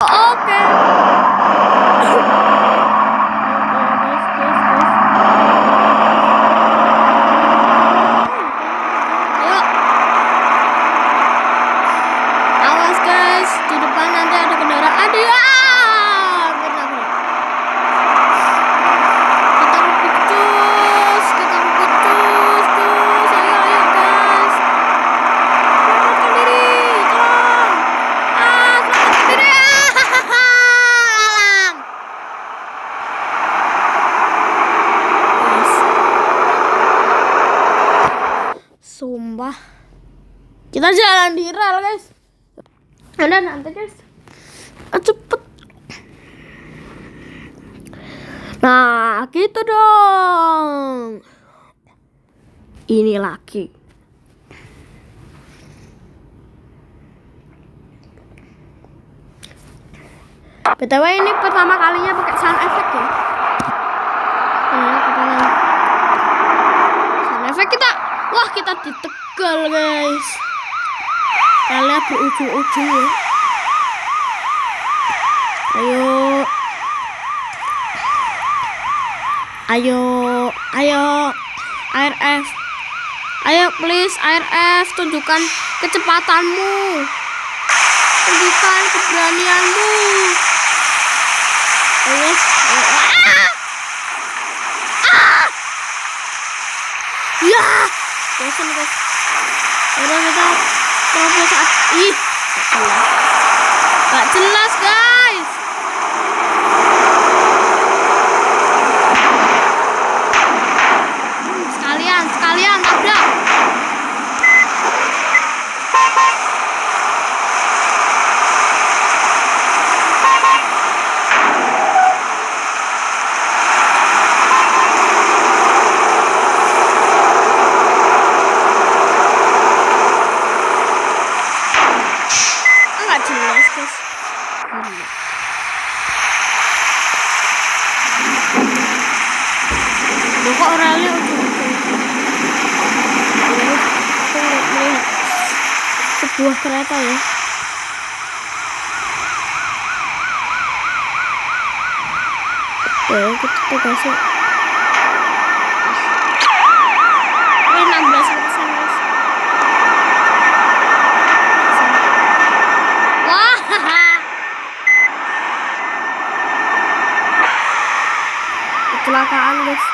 Oke. Ayo. Awas guys, di depan nanti ada kendaraan dia. Kita putus, terus. Ayo guys. Selamatkan diri, tolong. Selamatkan diri. Alam. Guys. Sumpah. Kita jalan di rel guys. Ada nanti guys. Cepet. Nah, gitu dong. Ini lagi. BTW ini pertama kalinya pakai sound effect ya. Sound effect kita. Wah, kita di Tegal guys. Kalian berujung-ujung ya. Ayo ARF. Ayo please ARF, tunjukkan kecepatanmu. Tunjukkan keberanianmu. Ayo. Ya. Bosan guys. Udah kita profil saat gak jelas guys. Sekalian tabrak. Enggak jelas guys. Loh, kok orangnya sebuah kereta ya. Oke, kita tegasin. 16% guys. Wah. Kecelakaan guys.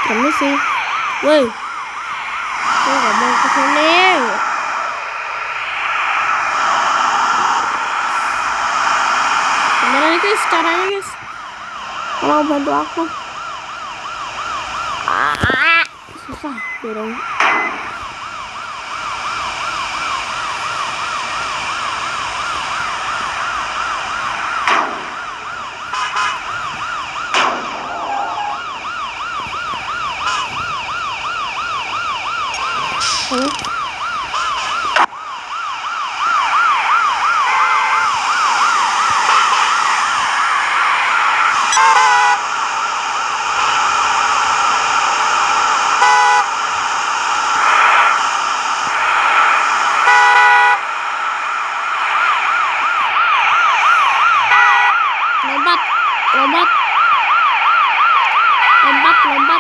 Permisi. Woi. Aku gak mau kesini. Gimana nih guys caranya guys? Tolong bantu aku. Susah dorong. Halo. Lompat. Poin.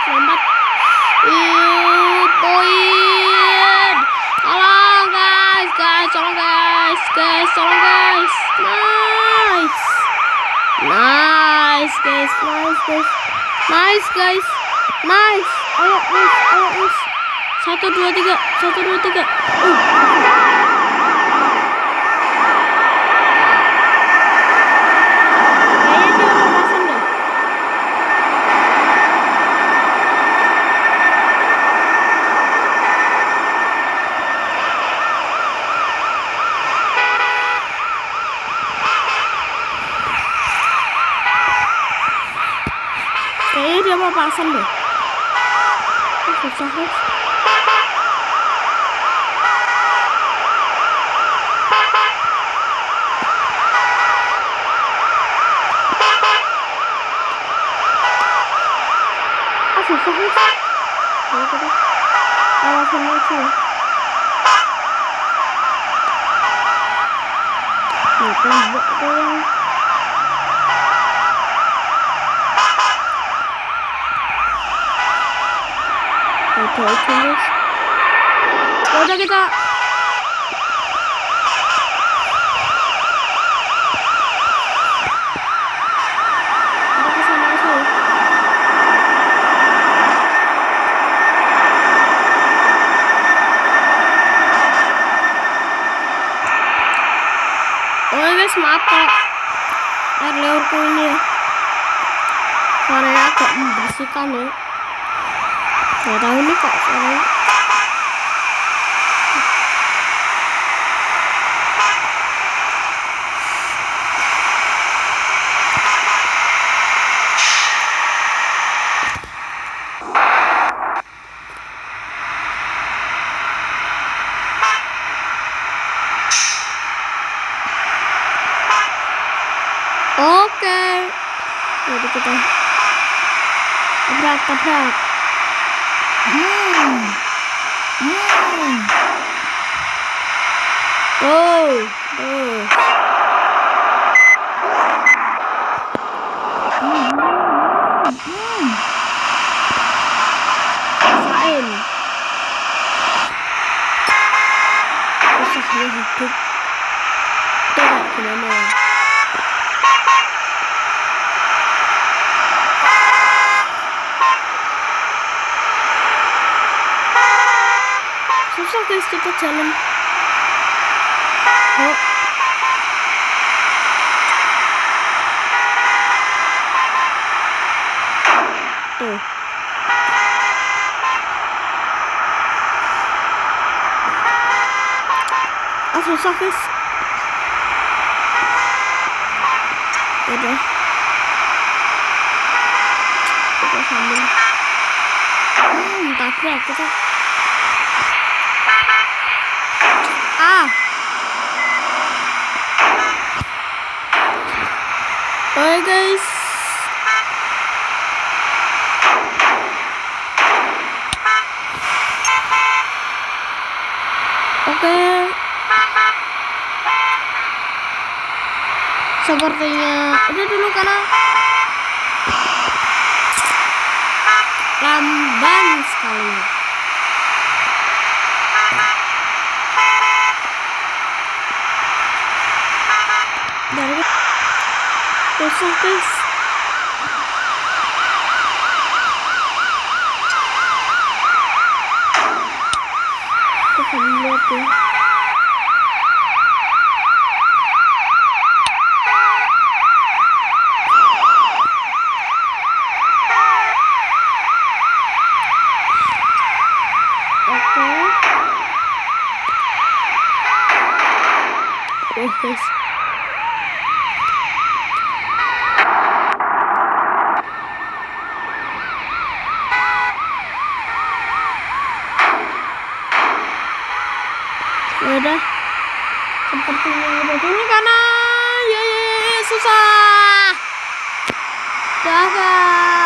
Tolong guys. Tolong guys. Nice guys. Ayo guys. 1 2 3. Kayaknya dia mau pasang deh. Susah guys. Susah guys. Awasin aja. Nih, tembok tuh yang udah guys. Ya udah kita kesana aja ya. Oh guys, maaf kok air liurku ini ya suaranya agak membersihkan ya. Gak tahu nih kok suaranya. Oke, jadi kita tabrak. Rasain. Susahnya hidup. Tuh kayak gimana? Susah guys kita jalan. Oh. Tuh. Susah guys. Udah. Kita sambil. Tabrak kita. Bye guys. Oke. Sepertinya udah dulu karena lamban sekali. Dari susah guys. Kita lihat ya. Guys. Udah sepertinya udah dulu karena ya susah. Dah guys.